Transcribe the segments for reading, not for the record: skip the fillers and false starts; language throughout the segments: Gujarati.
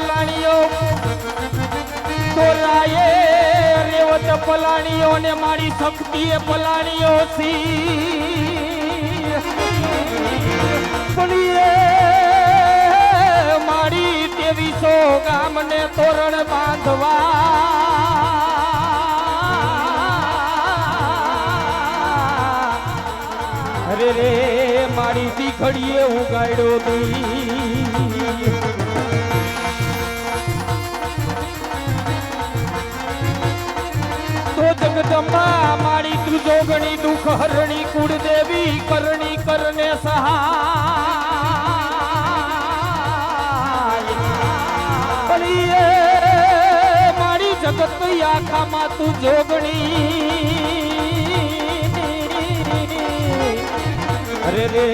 પલાણીઓ તોરાએ રેવત પલાણીઓ ને મારી શક્તિએ પલાણીઓ મારી 2300 ગામને તોરણ બાંધવા અરે રે મારી દીકડીએ ઉગાડ્યો દી તો જગદંબા મારી તું જોગણી દુઃખ હરણી કુળદેવી કરણી કરને સહાય મારી જગત આખામાં તું જોગણી અરે રે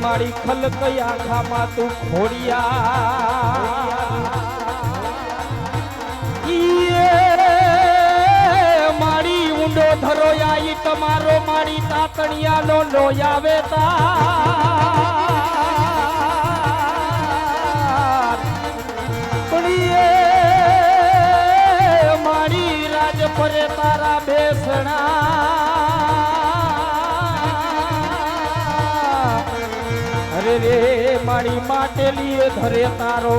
મારી ખલક આખામાં તું ખોડિયા મારી ઊંડો ધરો આઈ તમારો મારી તાતણિયાનો લોયાવે મારી રાજ પરે તારા બેસણા અરે રે મારી માટેલી ધરે તારો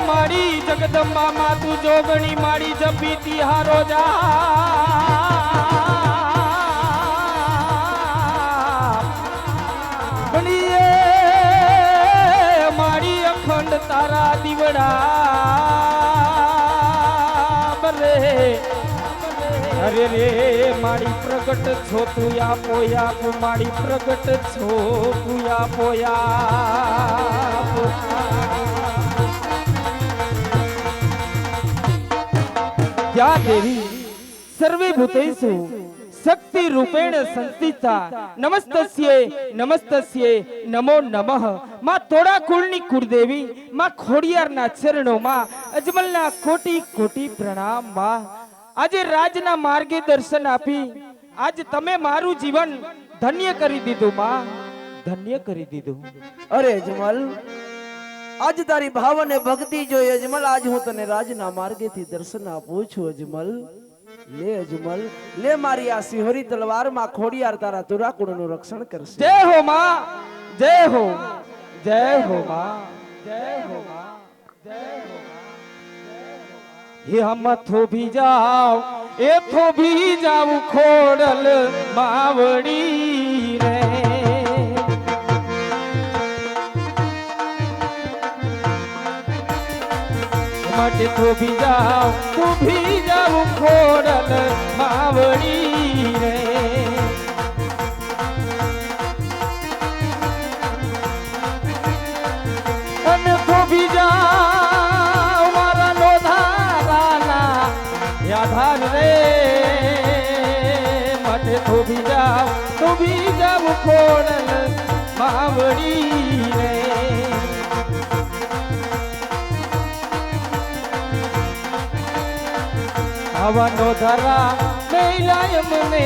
મારી જગદંબા માં તું જોગણી મારી જપી તિહારો જા મારી અખંડ તારા દીવડા બરે અરે રે મારી પ્રગટ છો તું આપો મારી પ્રગટ છો તું આપો क्या देवी सर्वे भूतेषु शक्ति रूपेण संस्थिता नमस्तस्ये नमस्तस्ये नमो नमः मां तोड़ा कुलनी कुलदेवी मां खोडियार ना चरणों मां अजमल ना कोटि कोटि प्रणाम मां आज राजना मार्गे दर्शन आपी आज तमे मारू जीवन धन्य करी दीधु मां धन्य करी दीधु अरे अजमल आज तारी भाव ने भक्ति जो अजमल आज हूँ तने राजना मार्गे थी दर्शन आपू छू अजमल ले मारी आ सिहोरी तलवार मां खोडियार तारा तुराकुड़ नु रक्षण करशे जय हो मां जय हो जय हो मां जय हो मां जय हो ये हम थो भी जाओ ए थो भी जाऊ खोड़ल मावड़ी रे मटे तो भी जाओ खोड़ल मावड़ी रे अन तो भी जाओ मारा लोधाराना याधार रे मटे तो भी जाओ खोड़ल मावड़ी रे हवनो धरा मेलाय मने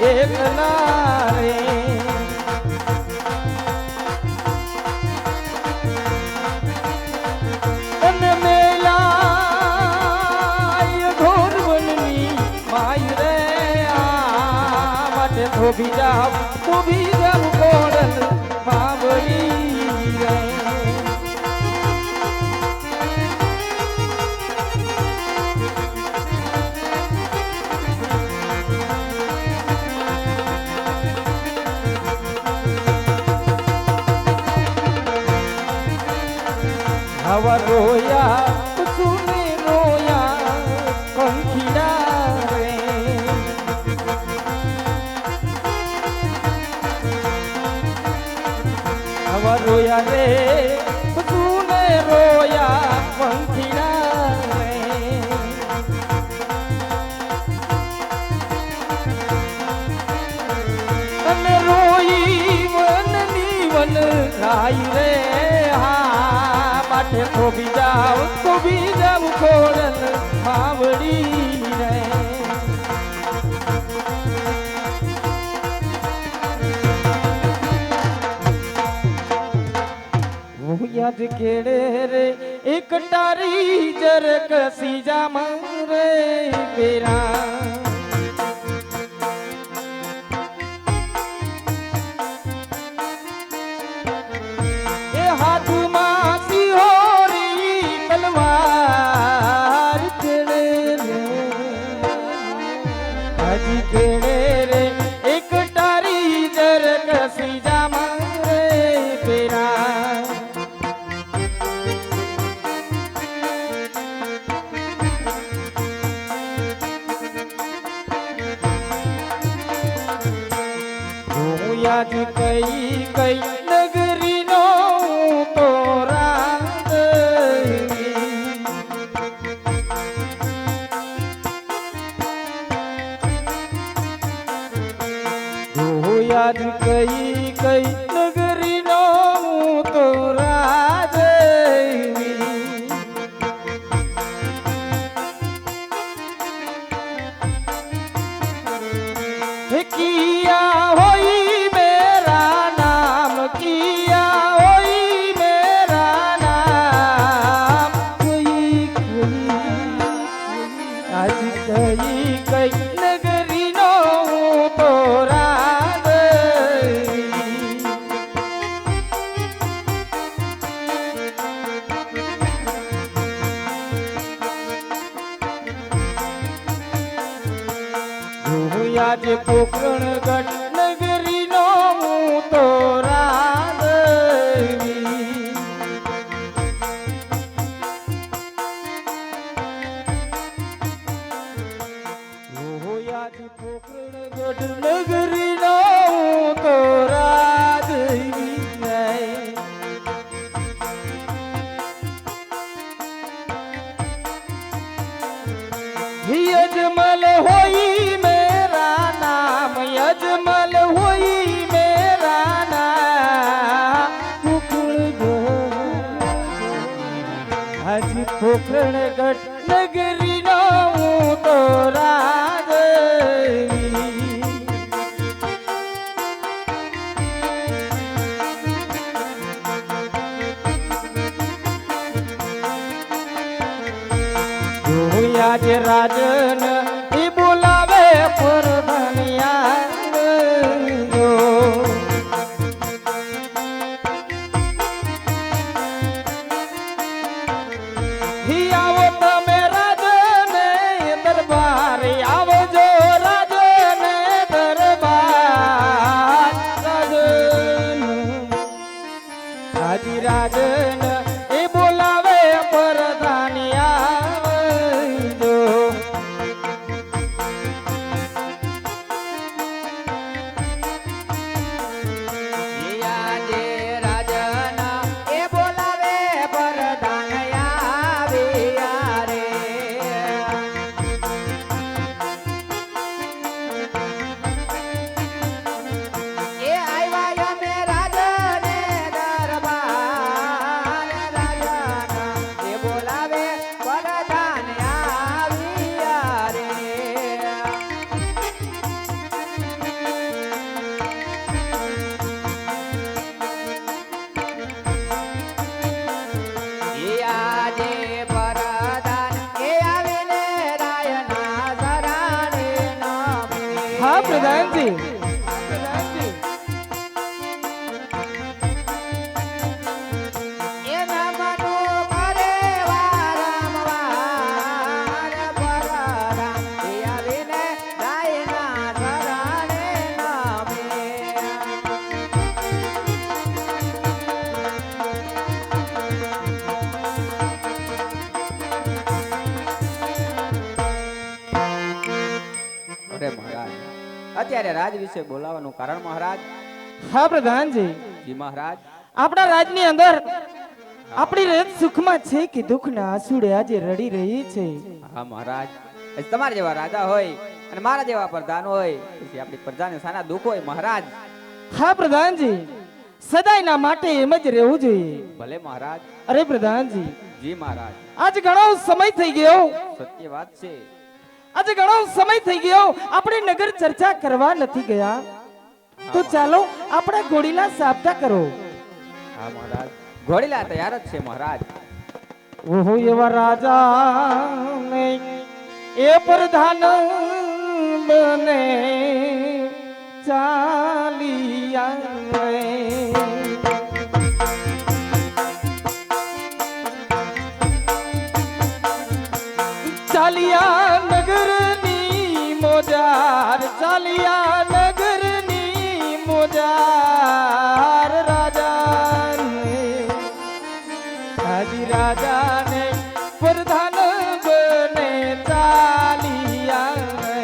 एक नारे अन मेलाय घोर बननी माई रे मटे तो भी जाओ कोड़ल मावड़ी रे हवा रोया सुने रोया पंखिया रे हवा रोया रे सुने रोया पंखिया रे तने रोई वननी वन राई रे माटे तो भी जाओ खोड़ल मावड़ी रे યાદ કેડે રે એક તારી જરક સીજા મારે પેરા એ હાથમાં સિહોરી તલવાર કેડે રે હજી કેડે રે એક તારી જરક સીજા મારે પેરા યાદ કઈ કઈ નગરી નો તો રાત યાદ કઈ કઈ નગરી નો તો રાત किया होई मेरा नाम किया होई मेरा नाम कोई कोई आज कई कई नगरी नो तो रात आज पोकरण गढ़ नगरी नो तो रात आज पोकरण गढ़ नगरी नो तो रात यजमल होई मेरा नाम यजमल होई मेरा नाम आज पोखरण गढ़ नगरी नो तो रात आज राजन ही बुलावे परधनिया ही आओ तमे राजन दरबार आओ जो राजन दरबार राजन आज राजन ही बुलावे परधनिया हाँ प्रधान जी અત્યારે રાજ વિશે બોલાવાનું કારણ મહારાજ હા પ્રધાનજી જી મહારાજ આપણા રાજની અંદર આપણી રેત સુખમાં છે કે દુઃખના આંસુડે આજે રડી રહી છે હા મહારાજ તમારા જેવા રાજા હોય અને મારા જેવા પ્રધાન હોય પછી આપણી પ્રજાને સાના દુઃખ હોય મહારાજ હા પ્રધાનજી સદાયના માટે એમ જ રહેવું જોઈએ ભલે મહારાજ અરે પ્રધાનજી જી મહારાજ આજ ઘણો સમય થઈ ગયો સત્ય વાત છે આજે ઘણો સમય થઈ ગયો આપણે નગર ચર્ચા કરવા નથી ગયા તો ચાલો આપણે ઘોડીલા સાબતા કરો હા મહારાજ ઘોડીલા તૈયાર જ છે મહારાજ. ઓહો એવા રાજા ને એ પ્રધાન બને ચાલિયા રે. ચાલિયા નગરની મોજાર, ચાલિયા નગરની મોજાર રાજાને હાજી રાજાને પ્રધાન બને ચાલિયા રે.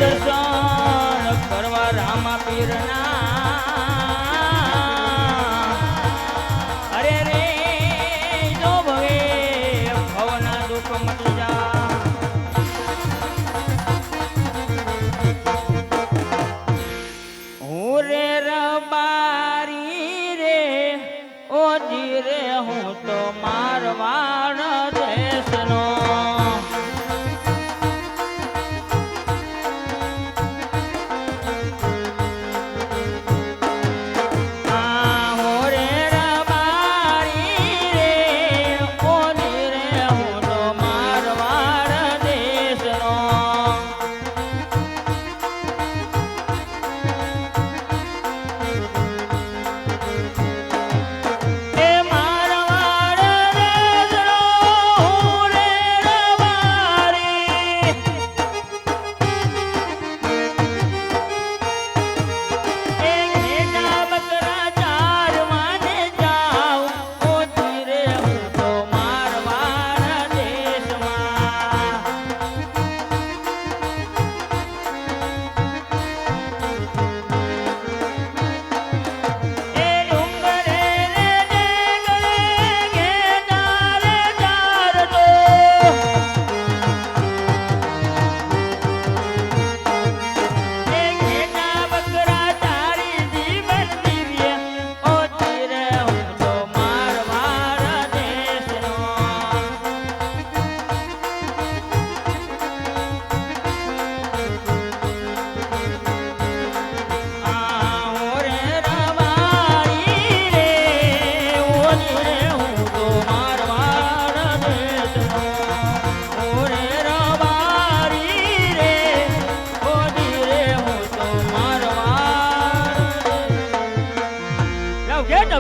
દર્શન કરવા રામા પીરના અરે રે જો ભવે ભવના દુઃખ મટી જા. હું રે રબારી રે ઓજી રે હું તો મારવાડ દેશનો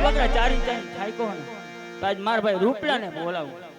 બકરા ચારી ચારી થાય કોણ? આજ માર ભાઈ રૂપલા ને બોલાવું.